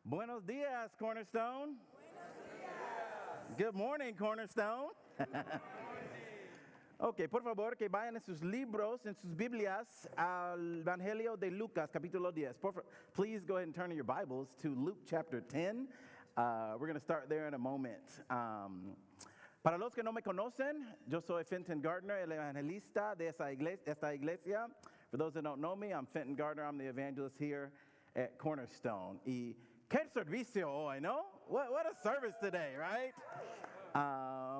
Buenos dias, Cornerstone. Good morning, Cornerstone. Ok, por favor, que vayan en sus libros, en sus Biblias, al Evangelio de Lucas, capítulo 10. Please go ahead and turn in your Bibles to Luke chapter 10. We're going to start there in a moment. Para los que no me conocen, yo soy Fenton Gardner, el evangelista de esta iglesia. For those that don't know me, I'm Fenton Gardner. I'm the evangelist here at Cornerstone. Y qué servicio hoy, ¿no? What a service today, right?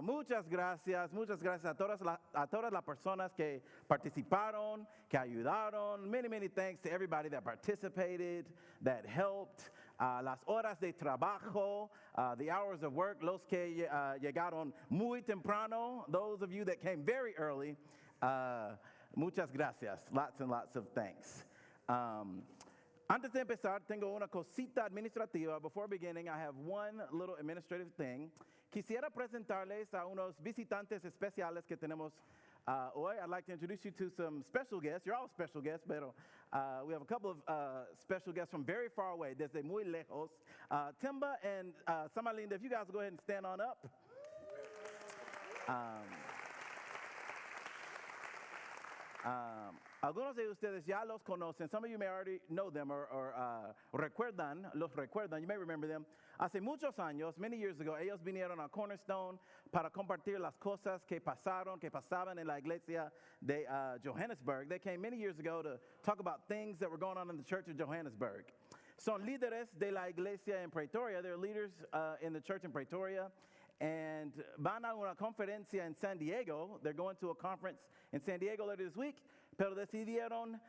Muchas gracias a todas las personas que participaron, que ayudaron. Many thanks to everybody that participated, that helped. Las horas de trabajo, the hours of work, los que llegaron muy temprano, those of you that came very early, muchas gracias. Lots and lots of thanks. Antes de empezar, tengo una cosita administrativa. Before beginning, I have one little administrative thing. Quisiera presentarles a unos visitantes especiales que tenemos hoy. I'd like to introduce you to some special guests. You're all special guests, pero we have a couple of special guests from very far away, desde muy lejos. Timba and Samalinda, if you guys go ahead and stand on up. Algunos de ustedes ya los conocen. Some of you may already know them or los recuerdan. You may remember them. Hace muchos años, many years ago, ellos vinieron a Cornerstone para compartir las cosas que pasaban en la iglesia de Johannesburg. They came many years ago to talk about things that were going on in the church of Johannesburg. Son líderes de la iglesia en Pretoria. They're leaders in the church in Pretoria. And van a una conferencia en San Diego. They're going to a conference in San Diego later this week. Pero decidieron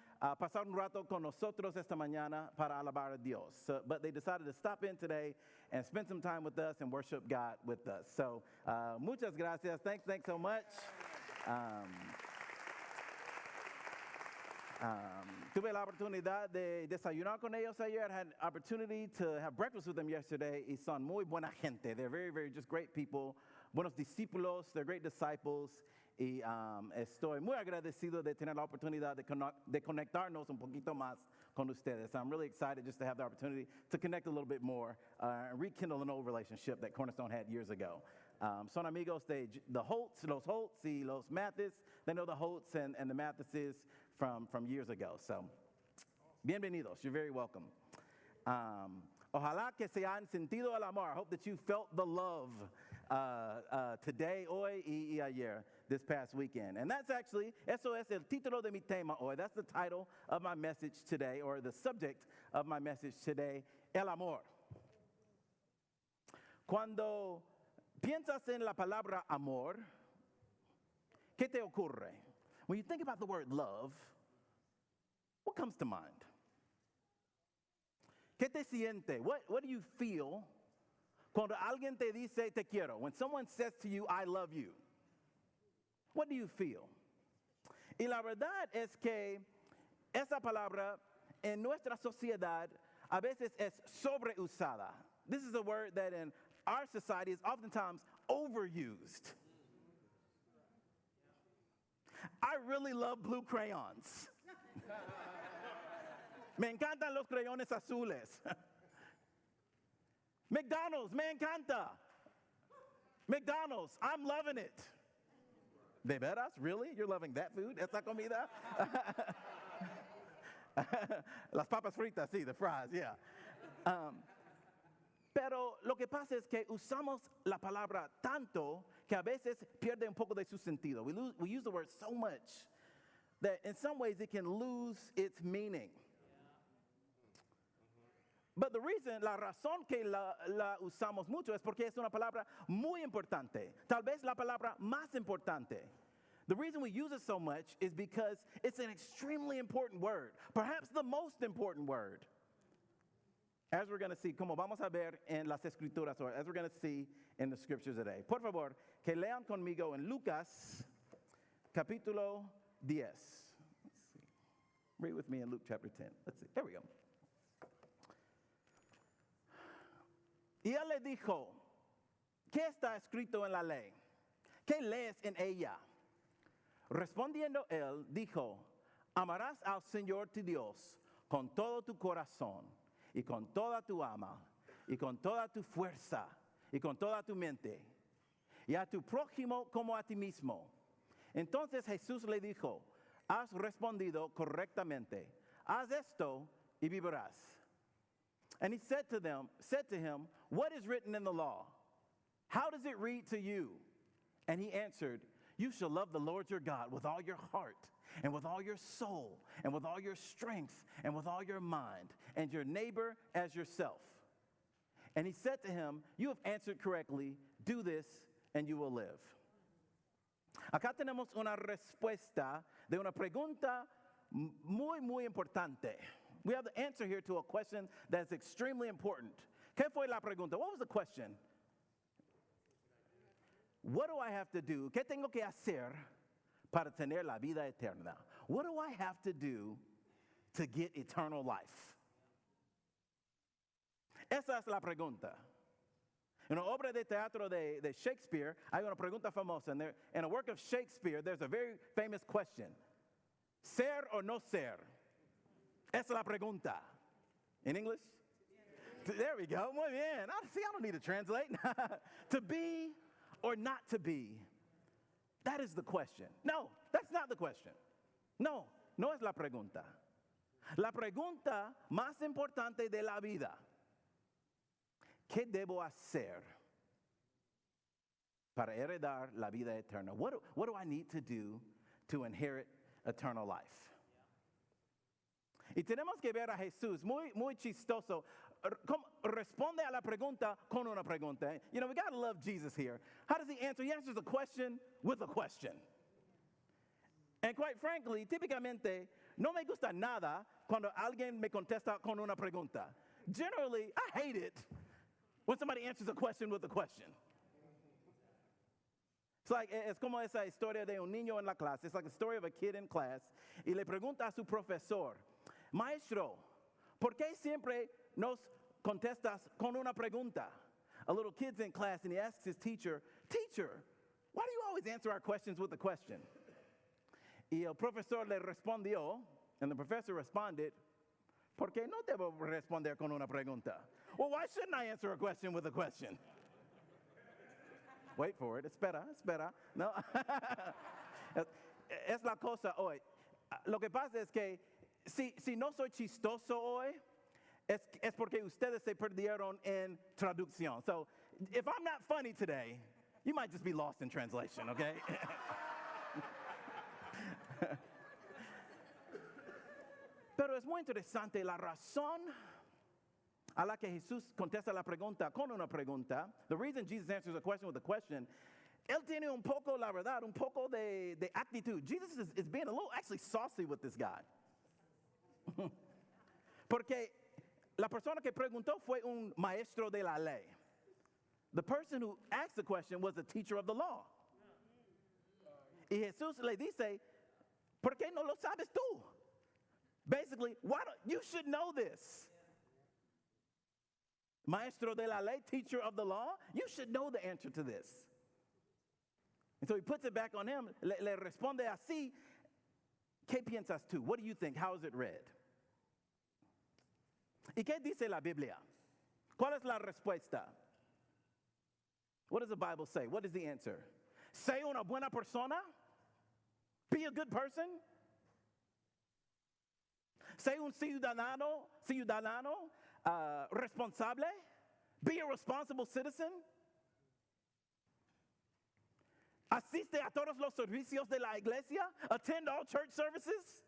pasar un rato con nosotros esta mañana para alabar a Dios. But they decided to stop in today and spend some time with us and worship God with us. So, muchas gracias. Thanks so much. Tuve la oportunidad de desayunar con ellos ayer. I had an opportunity to have breakfast with them yesterday. Y son muy buena gente. They're very just great people. Buenos discípulos. They're great disciples. Y estoy muy agradecido de tener la oportunidad de conectarnos un poquito más con ustedes. I'm really excited just to have the opportunity to connect a little bit more and rekindle an old relationship that Cornerstone had years ago. Son amigos de los Holtz y los Mathis. They know the Holtz and the Mathises from years ago. So, bienvenidos. You're very welcome. Ojalá que se hayan sentido el amor. I hope that you felt the love today, hoy y ayer, this past weekend. And that's actually, eso es el título de mi tema hoy. That's the title of my message today, or the subject of my message today, el amor. Cuando piensas en la palabra amor, ¿qué te ocurre? When you think about the word love, what comes to mind? ¿Qué te siente? What do you feel cuando alguien te dice te quiero? When someone says to you, I love you, what do you feel? Y la verdad es que esa palabra en nuestra sociedad a veces es sobreusada. This is a word that in our society is oftentimes overused. I really love blue crayons. Me encantan los crayones azules. McDonald's, me encanta. McDonald's, I'm loving it. ¿De veras? Really? You're loving that food? ¿Esa comida? Las papas fritas, sí, the fries, yeah. Pero lo que pasa es que usamos la palabra tanto que a veces pierde un poco de su sentido. We use the word so much that in some ways it can lose its meaning. But the reason, la razón que la usamos mucho es porque es una palabra muy importante. Tal vez la palabra más importante. The reason we use it so much is because it's an extremely important word. Perhaps the most important word. As we're going to see, como vamos a ver en las escrituras, or as we're going to see in the scriptures today. Por favor, que lean conmigo en Lucas, capítulo 10. Let's see. Read with me in Luke chapter 10. Let's see. There we go. Y él le dijo, ¿qué está escrito en la ley? ¿Qué lees en ella? Respondiendo él, dijo, amarás al Señor tu Dios con todo tu corazón y con toda tu alma y con toda tu fuerza y con toda tu mente y a tu prójimo como a ti mismo. Entonces Jesús le dijo, has respondido correctamente. Haz esto y vivirás. And he said to him, what is written in the law? How does it read to you? And he answered, you shall love the Lord your God with all your heart and with all your soul and with all your strength and with all your mind and your neighbor as yourself. And he said to him, you have answered correctly. Do this and you will live. Acá tenemos una respuesta de una pregunta muy importante. We have the answer here to a question that's extremely important. ¿Qué fue la pregunta? What was the question? What do I have to do? ¿Qué tengo que hacer para tener la vida eterna? What do I have to do to get eternal life? Esa es la pregunta. En una obra de teatro de Shakespeare, hay una pregunta famosa. In a work of Shakespeare, there's a very famous question. Ser o no ser? Esa es la pregunta. In English? There we go. Muy bien. See, I don't need to translate. To be or not to be? That is the question. No, that's not the question. No es la pregunta. La pregunta más importante de la vida. ¿Qué debo hacer para heredar la vida eterna? What do I need to do to inherit eternal life? Y tenemos que ver a Jesús, muy chistoso. Responde a la pregunta con una pregunta. You know, we got to love Jesus here. How does he answer? He answers a question with a question. And quite frankly, típicamente, no me gusta nada cuando alguien me contesta con una pregunta. Generally, I hate it when somebody answers a question with a question. Es como esa historia de un niño en la clase. It's like a story of a kid in class. Y le pregunta a su profesor, maestro, ¿por qué siempre nos contestas con una pregunta? A little kid's in class and he asks his teacher, teacher, why do you always answer our questions with a question? Y el profesor le respondió, and the professor responded, ¿por qué no debo responder con una pregunta? Well, why shouldn't I answer a question with a question? Wait for it. Espera. No. Es la cosa hoy. Lo que pasa es que si no soy chistoso hoy, es porque ustedes se perdieron en traducción. So if I'm not funny today, you might just be lost in translation, okay? Pero es muy interesante la razón a la que Jesús contesta la pregunta con una pregunta. The reason Jesus answers a question with a question, él tiene un poco, la verdad, un poco de actitud. Jesus is being a little actually saucy with this guy. Porque la persona que preguntó fue un maestro de la ley. The person who asked the question was a teacher of the law. Y Jesús le dice, ¿por qué no lo sabes tú? Basically, you should know this. Maestro de la ley, teacher of the law, you should know the answer to this. And so he puts it back on him, le responde así, ¿qué piensas tú? What do you think? How is it read? ¿Y qué dice la Biblia? ¿Cuál es la respuesta? What does the Bible say? What is the answer? Sé una buena persona? Be a good person? Sé un ciudadano responsable? Be a responsible citizen? Asiste a todos los servicios de la iglesia? Attend all church services?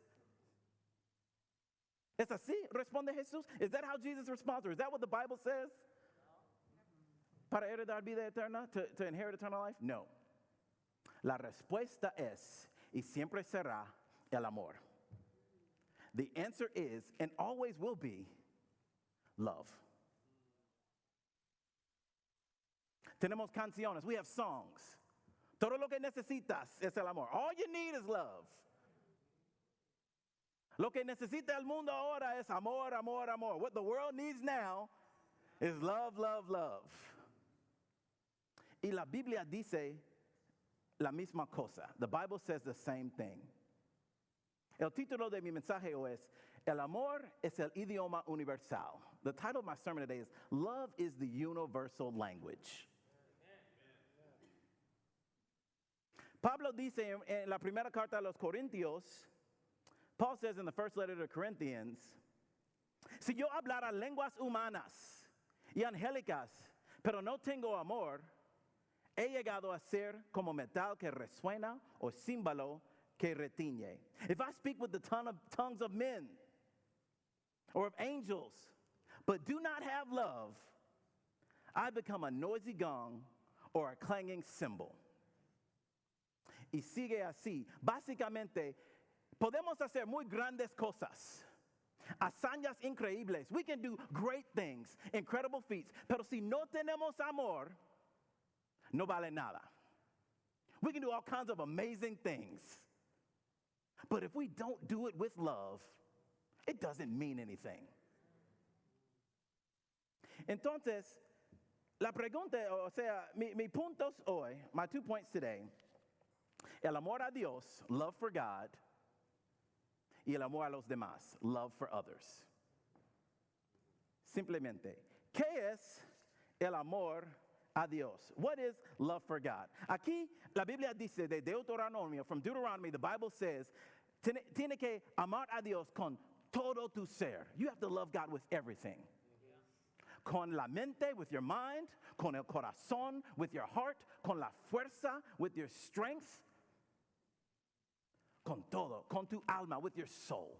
¿Es así? Responde Jesús. Is that how Jesus responds? Or is that what the Bible says? Para heredar vida eterna? To inherit eternal life? No. La respuesta es, y siempre será, el amor. The answer is, and always will be, love. Tenemos canciones. We have songs. Todo lo que necesitas es el amor. All you need is love. Lo que necesita el mundo ahora es amor, amor, amor. What the world needs now is love, love, love. Y la Biblia dice la misma cosa. The Bible says the same thing. El título de mi mensaje hoy es El amor es el idioma universal. The title of my sermon today is Love is the Universal Language. Pablo dice en la primera carta a los Corintios, Paul says in the first letter to the Corinthians, si yo hablara lenguas humanas y angélicas, pero no tengo amor, he llegado a ser como metal que resuena o címbalo que retiñe. If I speak with the tongues of men or of angels, but do not have love, I become a noisy gong or a clanging cymbal. Y sigue así. Básicamente, podemos hacer muy grandes cosas, hazañas increíbles. We can do great things, incredible feats. Pero si no tenemos amor, no vale nada. We can do all kinds of amazing things. But if we don't do it with love, it doesn't mean anything. Entonces, la pregunta, o sea, mi puntos hoy, my 2 points today, el amor a Dios, love for God, y el amor a los demás, love for others. Simplemente, ¿qué es el amor a Dios? What is love for God? Aquí la Biblia dice de Deuteronomio, from Deuteronomy, the Bible says, tiene que amar a Dios con todo tu ser. You have to love God with everything. Con la mente, with your mind, con el corazón, with your heart, con la fuerza, with your strength, con todo, con tu alma, with your soul.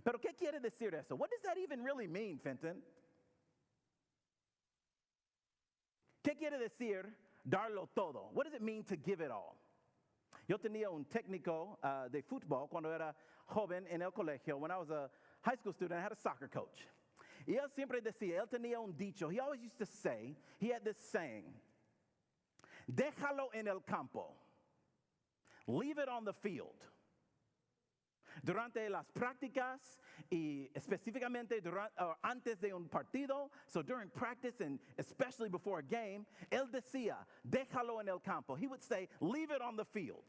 Pero ¿qué quiere decir eso? What does that even really mean, Fenton? ¿Qué quiere decir darlo todo? What does it mean to give it all? Yo tenía un técnico de fútbol cuando era joven en el colegio. When I was a high school student, I had a soccer coach. Y él siempre decía, él tenía un dicho. He always used to say, he had this saying, déjalo en el campo. Leave it on the field. Durante las prácticas y específicamente antes de un partido, so during practice and especially before a game, él decía, déjalo en el campo. He would say, leave it on the field.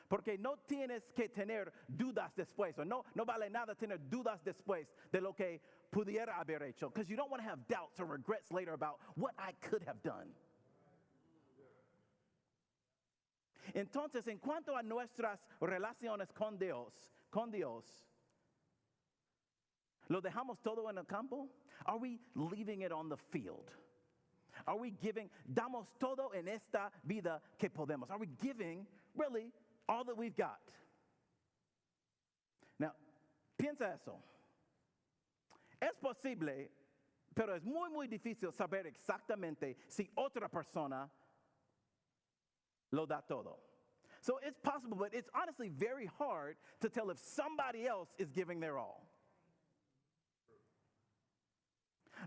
Porque no tienes que tener dudas después, o no vale nada tener dudas después de lo que pudiera haber hecho, because you don't want to have doubts or regrets later about what I could have done. Entonces, en cuanto a nuestras relaciones con Dios, ¿lo dejamos todo en el campo? Are we leaving it on the field? Are we giving, damos todo en esta vida que podemos? Are we giving, really, all that we've got? Now, piensa eso. Es posible, pero es muy, muy difícil saber exactamente si otra persona lo da todo. So it's possible, but it's honestly very hard to tell if somebody else is giving their all.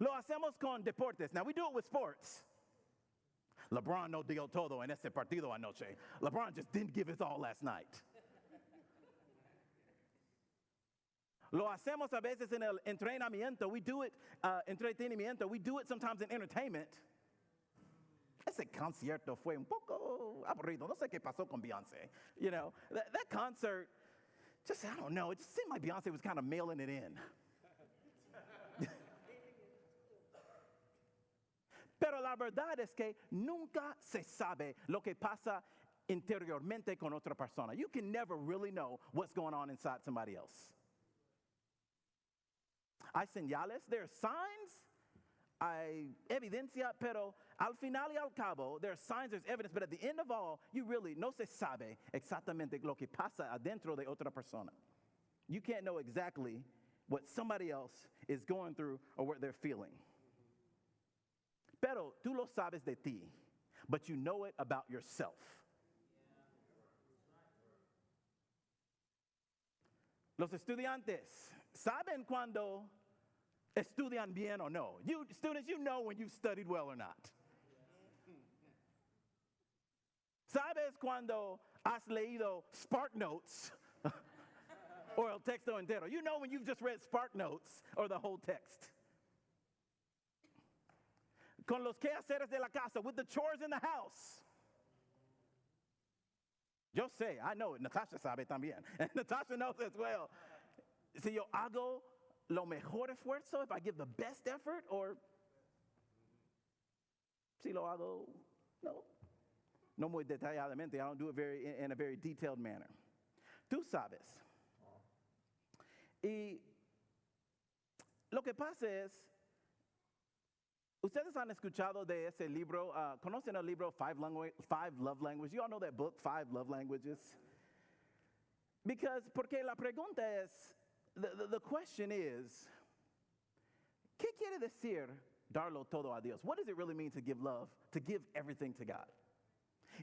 Lo hacemos con deportes. Now, we do it with sports. LeBron no dio todo en ese partido anoche. LeBron just didn't give his all last night. Lo hacemos a veces en el entrenamiento. We do it, entretenimiento. We do it sometimes in entertainment. Ese concierto fue un poco aburrido. No sé qué pasó con Beyonce. You know, that concert, just, I don't know, it just seemed like Beyonce was kind of mailing it in. Pero la verdad es que nunca se sabe lo que pasa interiormente con otra persona. You can never really know what's going on inside somebody else. Hay señales, there are signs, hay evidencia, pero al final y al cabo, there are signs, there's evidence, but at the end of all, you really no se sabe exactamente lo que pasa adentro de otra persona. You can't know exactly what somebody else is going through or what they're feeling. Pero tú lo sabes de ti, but you know it about yourself. Los estudiantes saben cuando estudian bien o no. You students, you know when you've studied well or not. Sabes cuando has leído Spark Notes or el texto entero. You know when you've just read Spark Notes or the whole text. con los quehaceres de la casa, with the chores in the house. Yo sé, I know it. Natasha sabe también. And Natasha knows as well. Si yo hago lo mejor esfuerzo, if I give the best effort, or si lo hago, no muy detalladamente. I don't do it in a very detailed manner. Tú sabes. Y lo que pasa es, ustedes han escuchado de ese libro, ¿conocen el libro Five Love Languages? You all know that book, Five Love Languages? Porque la pregunta es, the question is, ¿qué quiere decir darlo todo a Dios? What does it really mean to give love, to give everything to God?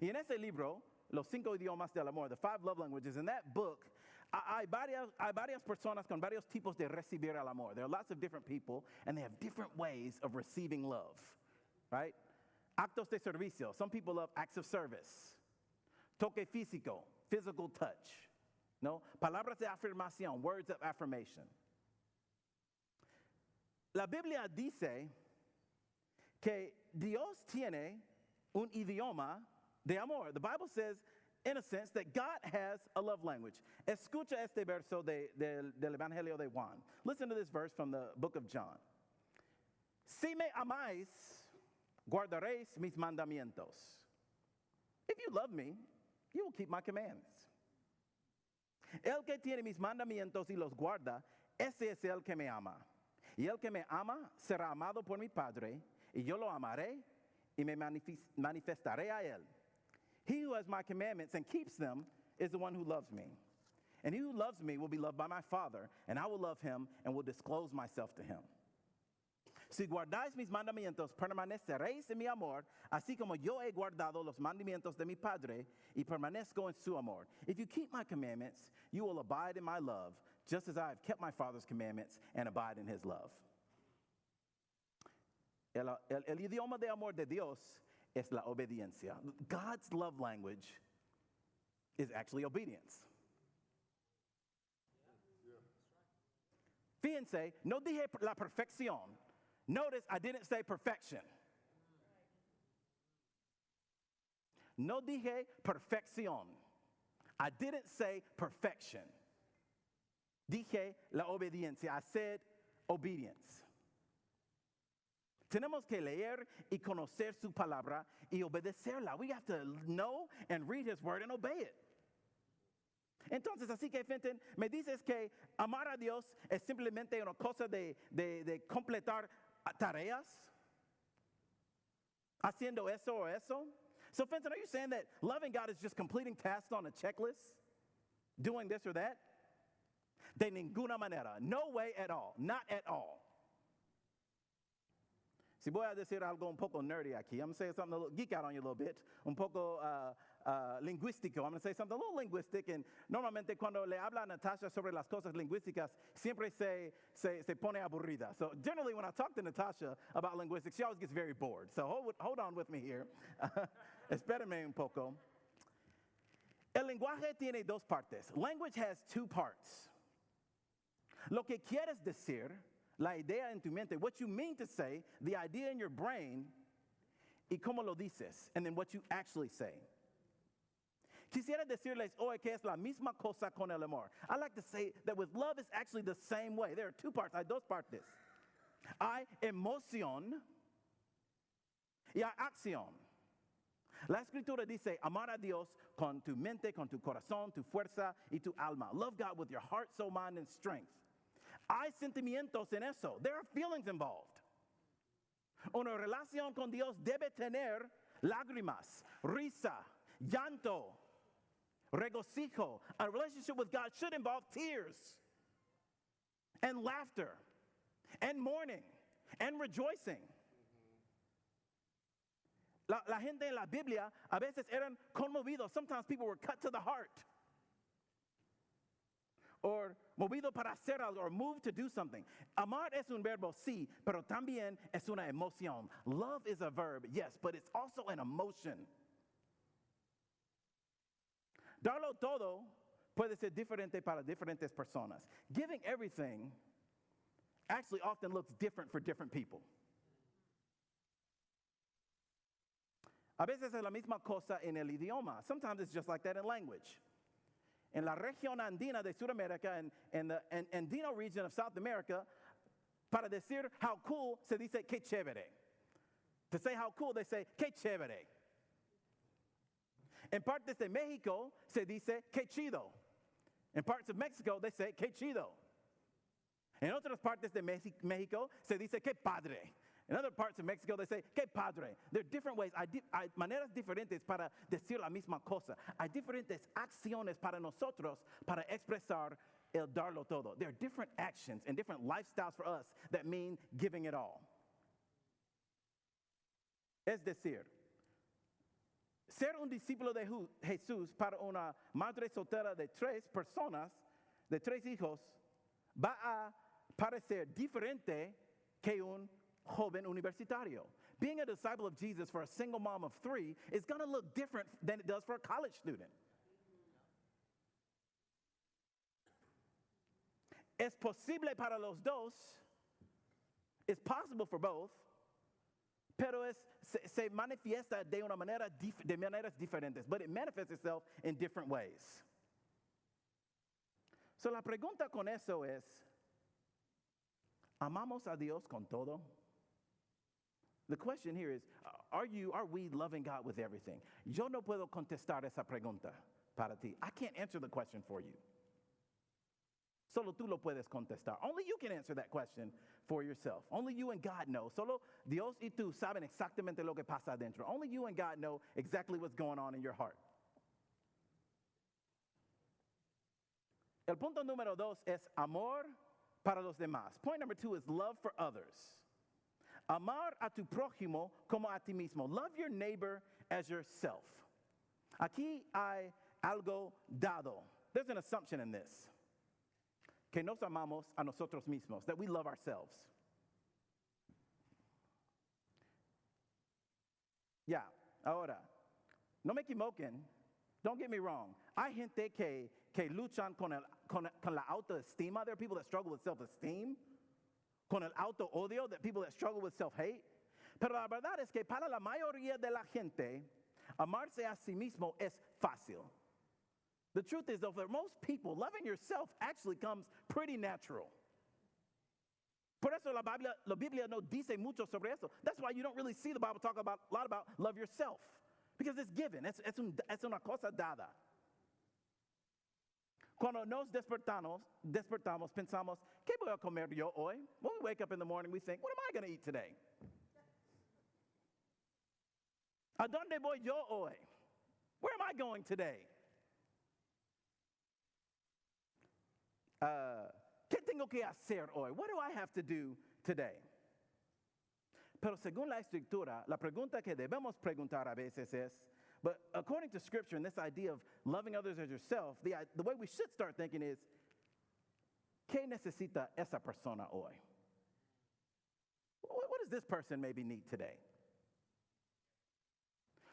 Y en ese libro, Los 5 idiomas del amor, the 5 love languages, in that book, hay varias personas con varios tipos de recibir el amor. There are lots of different people, and they have different ways of receiving love, right? Actos de servicio. Some people love acts of service. Toque físico, physical touch. No? Palabras de afirmación, words of affirmation. La Biblia dice que Dios tiene un idioma de amor. The Bible says, in a sense, that God has a love language. Escucha este verso del Evangelio de Juan. Listen to this verse from the book of John. Si me amáis, guardaréis mis mandamientos. If you love me, you will keep my commands. El que tiene mis mandamientos y los guarda, ese es el que me ama. Y el que me ama será amado por mi Padre, y yo lo amaré y me manifestaré a él. He who has my commandments and keeps them is the one who loves me. And he who loves me will be loved by my Father, and I will love him and will disclose myself to him. Si guardáis mis mandamientos, permaneceréis en mi amor, así como yo he guardado los mandamientos de mi Padre y permanezco en su amor. If you keep my commandments, you will abide in my love, just as I have kept my Father's commandments and abide in his love. El idioma de amor de Dios es la obediencia. God's love language is actually obedience. Fíjense, no dije la perfección. Notice I didn't say perfection. No dije perfección. I didn't say perfection. Dije la obediencia. I said obedience. Tenemos que leer y conocer su palabra y obedecerla. We have to know and read his word and obey it. Entonces, así que, Fenton, me dices que amar a Dios es simplemente una cosa de completar tareas? Haciendo eso o eso? So, Fenton, are you saying that loving God is just completing tasks on a checklist? Doing this or that? De ninguna manera. No way at all. Not at all. Si voy a decir algo un poco nerdy aquí, I'm going to say something a little, geek out on you a little bit, un poco lingüístico. I'm going to say something a little linguistic, and normalmente cuando le habla a Natasha sobre las cosas lingüísticas, siempre se pone aburrida. So generally when I talk to Natasha about linguistics, she always gets very bored. So hold on with me here. Espérame un poco. El lenguaje tiene dos partes. Language has two parts. Lo que quieres decir, la idea en tu mente, what you mean to say, the idea in your brain, y cómo lo dices, and then what you actually say. Quisiera decirles hoy que es la misma cosa con el amor. I like to say that with love it's actually the same way. There are two parts, hay dos partes. Hay emoción y hay acción. La escritura dice, amar a Dios con tu mente, con tu corazón, tu fuerza y tu alma. Love God with your heart, soul, mind, and strength. Hay sentimientos en eso. There are feelings involved. Una relación con Dios debe tener lágrimas, risa, llanto, regocijo. A relationship with God should involve tears and laughter and mourning and rejoicing. La gente en la Biblia a veces eran conmovidos. Sometimes people were cut to the heart. Or movido para hacer algo, or moved to do something. Amar es un verbo, sí, pero también es una emoción. Love is a verb, yes, but it's also an emotion. Darlo todo puede ser diferente para diferentes personas. Giving everything actually often looks different for different people. A veces es la misma cosa en el idioma. Sometimes it's just like that in language. En la región andina de Sudamérica, in the Andino region of South America, para decir how cool se dice que chévere. To say how cool, they say que chévere. En partes de México se dice que chido. In parts of Mexico, they say que chido. En otras partes de México se dice que padre. In other parts of Mexico, they say que padre. There are different ways, hay maneras diferentes para decir la misma cosa. Hay diferentes acciones para nosotros para expresar el darlo todo. There are different actions and different lifestyles for us that mean giving it all. Es decir, ser un discípulo de Jesús para una madre soltera de 3 personas, de 3 hijos, va a parecer diferente que un joven universitario. Being a disciple of Jesus for a single mom of 3 is going to look different than it does for a college student. Es posible para los dos, it's possible for both, pero se manifiesta de maneras diferentes, but it manifests itself in different ways. So la pregunta con eso es, ¿amamos a Dios con todo? The question here is, are we loving God with everything? Yo no puedo contestar esa pregunta para ti. I can't answer the question for you. Solo tú lo puedes contestar. Only you can answer that question for yourself. Only you and God know. Solo Dios y tú saben exactamente lo que pasa adentro. Only you and God know exactly what's going on in your heart. El punto número 2 es amor para los demás. Point number 2 is love for others. Amar a tu prójimo como a ti mismo. Love your neighbor as yourself. Aquí hay algo dado. There's an assumption in this. Que nos amamos a nosotros mismos, that we love ourselves. Ya, ahora, no me equivoquen, don't get me wrong. Hay gente que luchan con la autoestima. There are people that struggle with self-esteem. Con el auto-odio, that people that struggle with self-hate. Pero la verdad es que para la mayoría de la gente, amarse a sí mismo es fácil. The truth is, though, for most people, loving yourself actually comes pretty natural. Por eso la Biblia no dice mucho sobre eso. That's why you don't really see the Bible talk a lot about love yourself. Because it's given. Es una cosa dada. Cuando nos despertamos, pensamos, ¿qué voy a comer yo hoy? When we wake up in the morning, we think, what am I going to eat today? ¿A dónde voy yo hoy? Where am I going today? ¿Qué tengo que hacer hoy? What do I have to do today? Pero según la Escritura, la pregunta que debemos preguntar a veces es, but according to Scripture and this idea of loving others as yourself, the way we should start thinking is, ¿qué necesita esa persona hoy? What does this person maybe need today?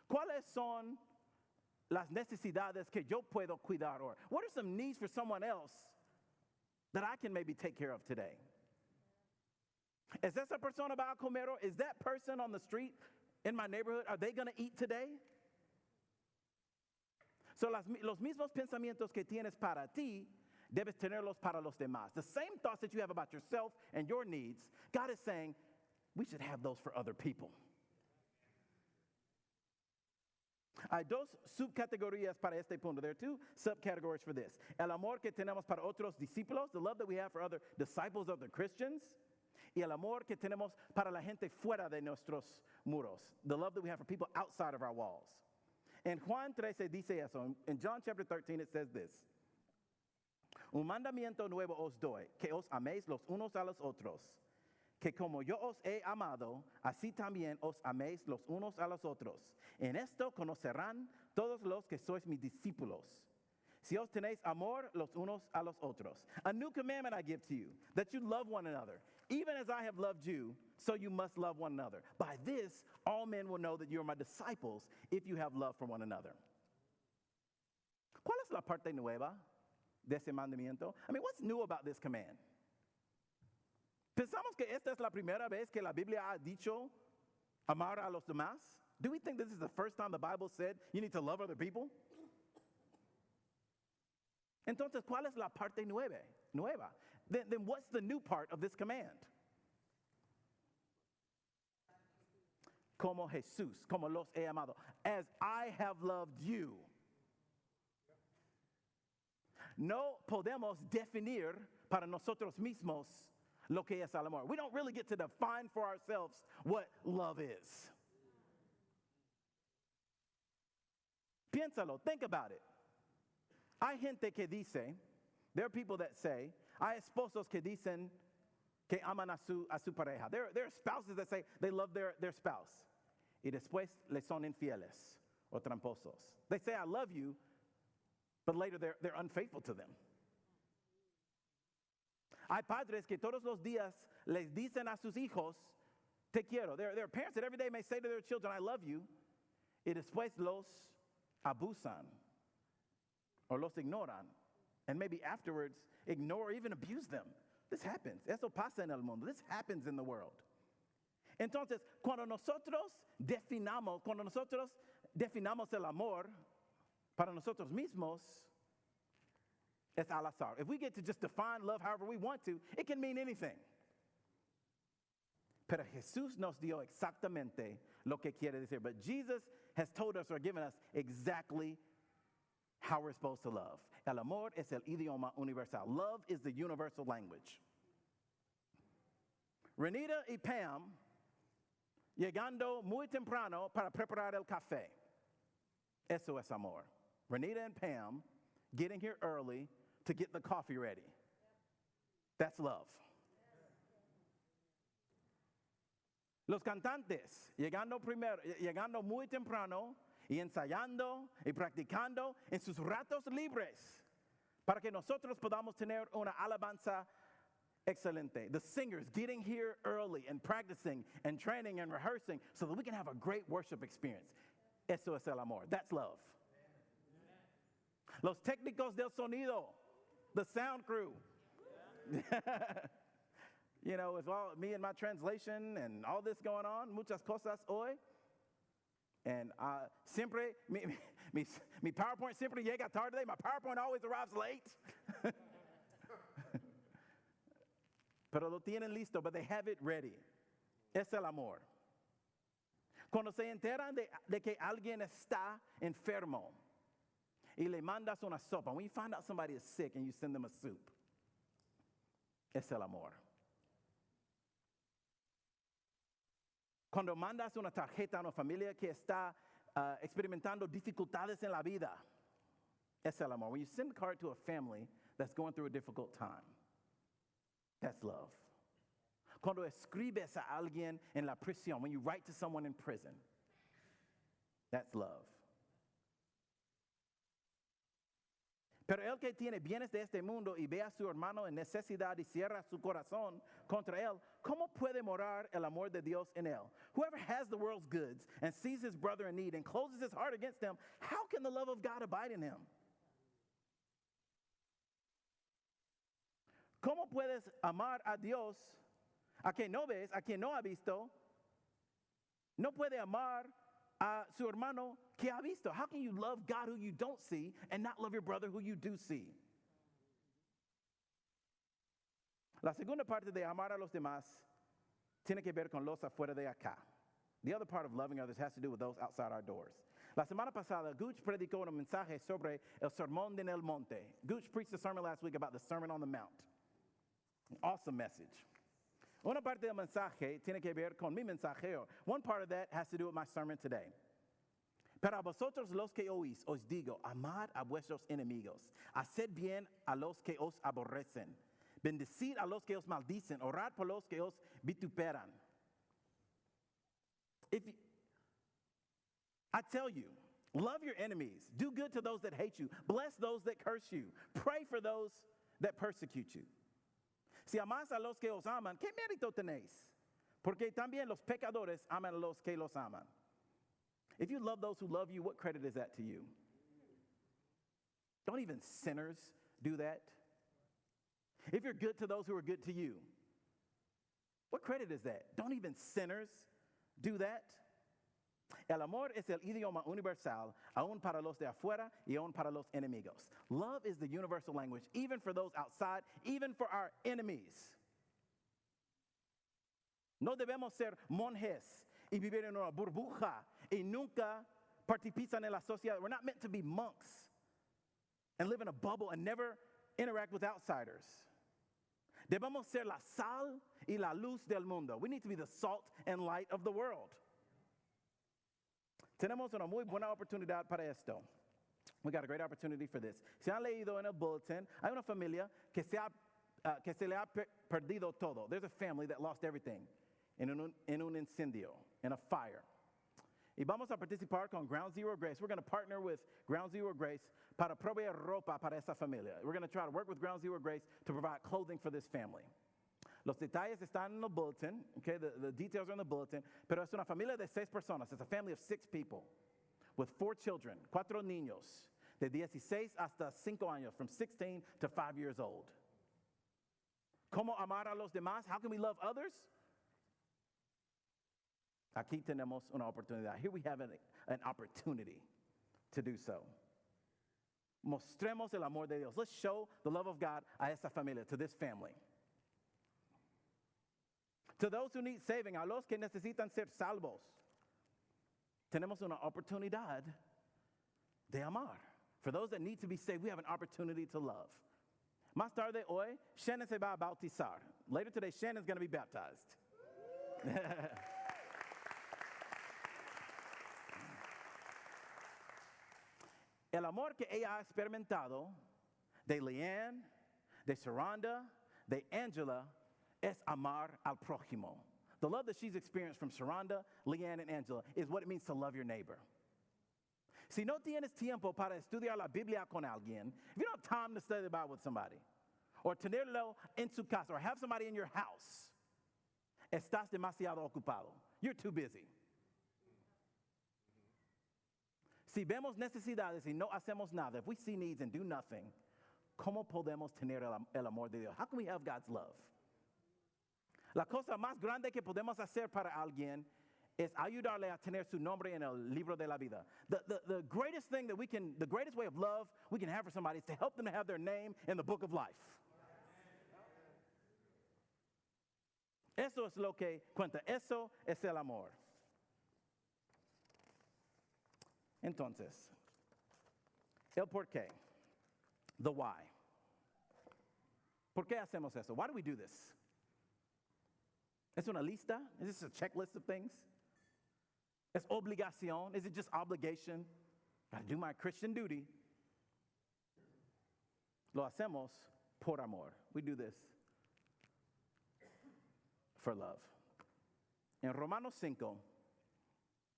¿Cuáles son las necesidades que yo puedo cuidar? Or what are some needs for someone else that I can maybe take care of today? ¿Es esa persona va a comer? Or is that person on the street in my neighborhood, are they going to eat today? So los mismos pensamientos que tienes para ti, debes tenerlos para los demás. The same thoughts that you have about yourself and your needs, God is saying, we should have those for other people. Hay 2 subcategorías para este punto. There are 2 subcategories for this. El amor que tenemos para otros discípulos, the love that we have for other disciples of the Christians, y el amor que tenemos para la gente fuera de nuestros muros, the love that we have for people outside of our walls. En Juan 13 dice eso. In John chapter 13 it says this. Un mandamiento nuevo os doy, que os améis los unos a los otros. Que como yo os he amado, así también os améis los unos a los otros. En esto conocerán todos los que sois mis discípulos. Si os tenéis amor los unos a los otros. A new commandment I give to you, that you love one another. Even as I have loved you, so you must love one another. By this, all men will know that you are my disciples if you have love for one another. ¿Cuál es la parte nueva de ese mandamiento? I mean, what's new about this command? ¿Pensamos que esta es la primera vez que la Biblia ha dicho amar a los demás? Do we think this is the first time the Bible said you need to love other people? Entonces, ¿cuál es la parte nueva? Then what's the new part of this command? Como Jesús, como los he amado, as I have loved you. No podemos definir para nosotros mismos lo que es el amor. We don't really get to define for ourselves what love is. Piénsalo, think about it. Hay gente que dice, there are people that say, hay esposos que dicen que aman a su pareja. There are spouses that say they love their spouse. Y después le son infieles o tramposos. They say, I love you, but later they're unfaithful to them. Hay padres que todos los días les dicen a sus hijos, te quiero. There are parents that every day may say to their children, I love you. Y después los abusan or los ignoran. And maybe afterwards ignore or even abuse them. This happens. Eso pasa en el mundo. This happens in the world. Entonces, cuando nosotros definamos el amor para nosotros mismos, es al azar. If we get to just define love however we want to, it can mean anything. Pero Jesús nos dio exactamente lo que quiere decir. But Jesus has told us or given us exactly how we're supposed to love. El amor es el idioma universal. Love is the universal language. Renita y Pam llegando muy temprano para preparar el café. Eso es amor. Renita and Pam getting here early to get the coffee ready. That's love. Los cantantes llegando muy temprano y ensayando y practicando en sus ratos libres para que nosotros podamos tener una alabanza excelente. The singers getting here early and practicing and training and rehearsing so that we can have a great worship experience. Eso es el amor. That's love. Los técnicos del sonido, the sound crew. You know, with all me and my translation and all this going on, muchas cosas hoy. And siempre, mi PowerPoint siempre llega tarde. My PowerPoint always arrives late. Pero lo tienen listo, but they have it ready. Es el amor. Cuando se enteran de que alguien está enfermo y le mandas una sopa, when you find out somebody is sick and you send them a soup, es el amor. Cuando mandas una tarjeta a una familia que está experimentando dificultades en la vida, es el amor. When you send a card to a family that's going through a difficult time, that's love. Cuando escribes a alguien en la prisión, when you write to someone in prison, that's love. Pero el que tiene bienes de este mundo y ve a su hermano en necesidad y cierra su corazón contra él, ¿cómo puede morar el amor de Dios en él? Whoever has the world's goods and sees his brother in need and closes his heart against him, how can the love of God abide in him? ¿Cómo puedes amar a Dios a quien no ves, a quien no ha visto? No puede amar a su hermano que ha visto. How can you love God who you don't see and not love your brother who you do see? La segunda parte de amar a los demás tiene que ver con los afuera de acá. The other part of loving others has to do with those outside our doors. La semana pasada, Gooch predicó un mensaje sobre el sermón en el monte. Gooch preached a sermon last week about the Sermon on the Mount. An awesome message. Una parte del mensaje tiene que ver con mi mensajero. One part of that has to do with my sermon today. Pero a vosotros los que oís, os digo, amad a vuestros enemigos, haced bien a los que os aborrecen, bendecid a los que os maldicen, orad por los que os vituperan. I tell you, love your enemies, do good to those that hate you, bless those that curse you, pray for those that persecute you. Si amas a los que os aman, ¿qué mérito tenéis? Porque también los pecadores aman a los que los aman. If you love those who love you, what credit is that to you? Don't even sinners do that? If you're good to those who are good to you, what credit is that? Don't even sinners do that? El amor es el idioma universal, aún para los de afuera y aún para los enemigos. Love is the universal language, even for those outside, even for our enemies. No debemos ser monjes y vivir en una burbuja y nunca participar en la sociedad. We're not meant to be monks and live in a bubble and never interact with outsiders. Debemos ser la sal y la luz del mundo. We need to be the salt and light of the world. Tenemos una muy buena oportunidad para esto. We got a great opportunity for this. Si han leído en el bulletin, hay una familia que se le ha perdido todo. There's a family that lost everything en un incendio, in a fire. Y vamos a participar con Ground Zero Grace. We're going to partner with Ground Zero Grace para proveer ropa para esa familia. We're going to try to work with Ground Zero Grace to provide clothing for this family. Los detalles están en el bulletin, okay? The details are in the bulletin, pero es una familia de 6 personas. It's a family of 6 people with 4 children, 4 niños, de 16 hasta 5 años, from 16 to 5 years old. ¿Cómo amar a los demás? How can we love others? Aquí tenemos una oportunidad. Here we have an opportunity to do so. Mostremos el amor de Dios. Let's show the love of God a esta familia, to this family. To those who need saving, a los que necesitan ser salvos, tenemos una oportunidad de amar. For those that need to be saved, we have an opportunity to love. Más tarde hoy, Shannon se va a bautizar. Later today, Shannon's going to be baptized. El amor que ella ha experimentado de Leanne, de Sharonda, de Angela, es amar al prójimo. The love that she's experienced from Sharonda, Leanne, and Angela is what it means to love your neighbor. Si no tienes tiempo para estudiar la Biblia con alguien, if you don't have time to study the Bible with somebody, or tenerlo en su casa, or have somebody in your house, estás demasiado ocupado. You're too busy. Si vemos necesidades y no hacemos nada, if we see needs and do nothing, ¿cómo podemos tener el amor de Dios? How can we have God's love? La cosa más grande que podemos hacer para alguien es ayudarle a tener su nombre en el libro de la vida. The greatest thing that the greatest way of love we can have for somebody is to help them to have their name in the book of life. Eso es lo que cuenta. Eso es el amor. Entonces, el por qué, the why. ¿Por qué hacemos eso? Why do we do this? ¿Es una lista? Is this a checklist of things? ¿Es obligación? Is it just obligation? Got to do my Christian duty. Lo hacemos por amor. We do this for love. En Romanos 5,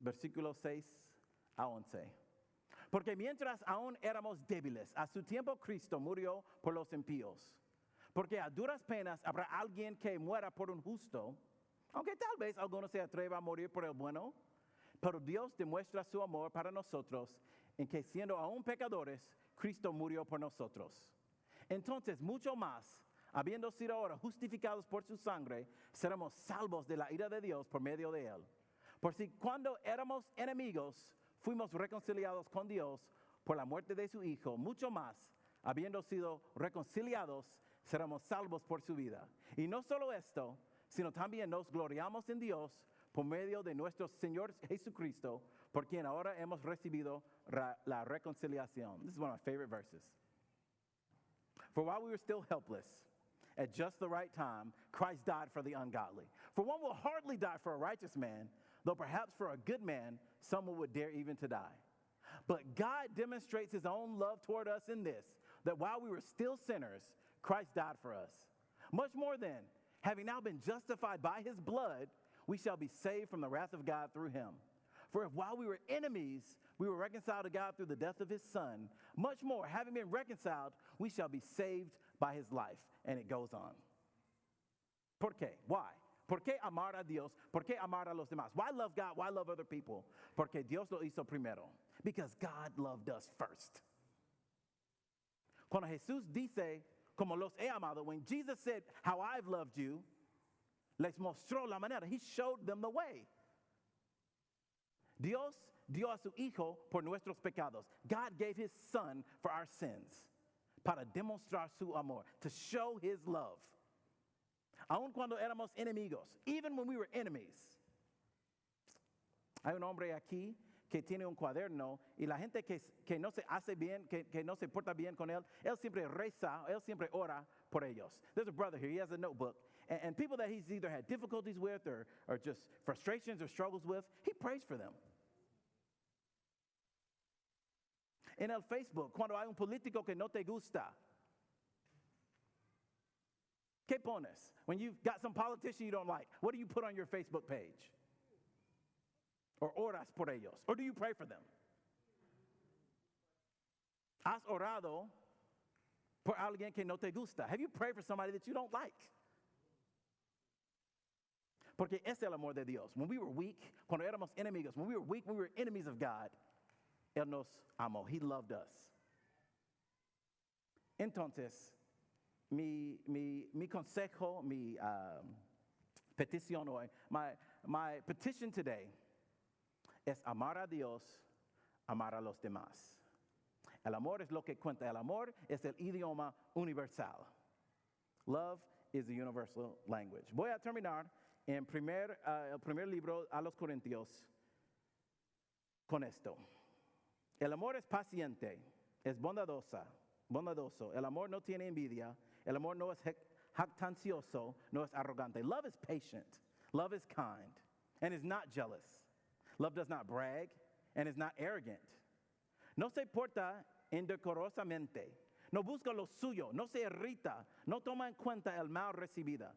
versículos 6 a 11. Porque mientras aún éramos débiles, a su tiempo Cristo murió por los impíos. Porque a duras penas habrá alguien que muera por un justo, aunque tal vez alguno se atreva a morir por el bueno. Pero Dios demuestra su amor para nosotros en que siendo aún pecadores, Cristo murió por nosotros. Entonces, mucho más, habiendo sido ahora justificados por su sangre, seremos salvos de la ira de Dios por medio de él. Por si cuando éramos enemigos, fuimos reconciliados con Dios por la muerte de su Hijo, mucho más, habiendo sido reconciliados, seremos salvos por su vida. Y no solo esto, sino también nos gloriamos en Dios por medio de nuestro Señor Jesucristo, por quien ahora hemos recibido la reconciliación. This is one of my favorite verses. For while we were still helpless, at just the right time, Christ died for the ungodly. For one will hardly die for a righteous man, though perhaps for a good man, someone would dare even to die. But God demonstrates his own love toward us in this, that while we were still sinners, Christ died for us. Much more then, having now been justified by his blood, we shall be saved from the wrath of God through him. For if while we were enemies, we were reconciled to God through the death of his son, much more, having been reconciled, we shall be saved by his life. And it goes on. ¿Por qué? Why? ¿Por qué amar a Dios? ¿Por qué amar a los demás? Why love God? Why love other people? Porque Dios lo hizo primero. Because God loved us first. Cuando Jesús dice, como los he amado, when Jesus said, how I've loved you, les mostró la manera. He showed them the way. Dios dio a su Hijo por nuestros pecados. God gave his Son for our sins, para demostrar su amor, to show his love. Aun cuando éramos enemigos, even when we were enemies. Hay un hombre aquí que tiene un cuaderno y la gente que no se hace bien, que no se porta bien con él siempre reza, él siempre ora por ellos. There's a brother here, he has a notebook, and people that he's either had difficulties with or just frustrations or struggles with, he prays for them. En el Facebook, cuando hay un político que no te gusta, ¿qué pones? When you've got some politician you don't like, what do you put on your Facebook page? Or oras por ellos? Or do you pray for them? ¿Has orado por alguien que no te gusta? Have you prayed for somebody that you don't like? Porque es el amor de Dios. When we were weak, cuando éramos enemigos, when we were weak, when we were enemies of God, Él nos amó. He loved us. Entonces, mi consejo, mi petición hoy, my petition today es amar a Dios, amar a los demás. El amor es lo que cuenta. El amor es el idioma universal. Love is the universal language. Voy a terminar en el primer libro a los Corintios con esto. El amor es paciente, es bondadoso. El amor no tiene envidia. El amor no es jactancioso, no es arrogante. Love is patient. Love is kind and is not jealous. Love does not brag and is not arrogant. No se porta indecorosamente. No busca lo suyo. No se irrita. No toma en cuenta el mal recibido.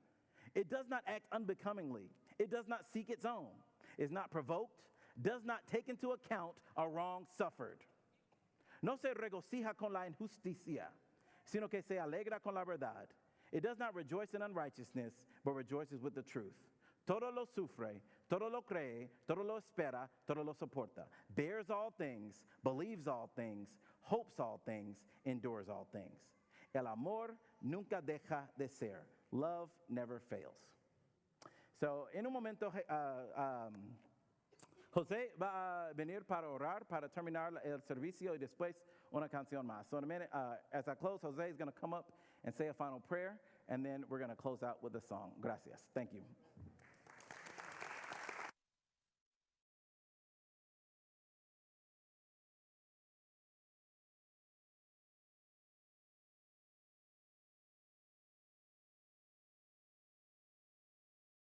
It does not act unbecomingly. It does not seek its own. Is not provoked. Does not take into account a wrong suffered. No se regocija con la injusticia, sino que se alegra con la verdad. It does not rejoice in unrighteousness, but rejoices with the truth. Todo lo sufre, todo lo cree, todo lo espera, todo lo soporta. Bears all things, believes all things, hopes all things, endures all things. El amor nunca deja de ser. Love never fails. So, en un momento, José va a venir para orar, para terminar el servicio y después una canción más. So in a minute, as I close, José is going to come up and say a final prayer, and then we're going to close out with a song. Gracias. Thank you.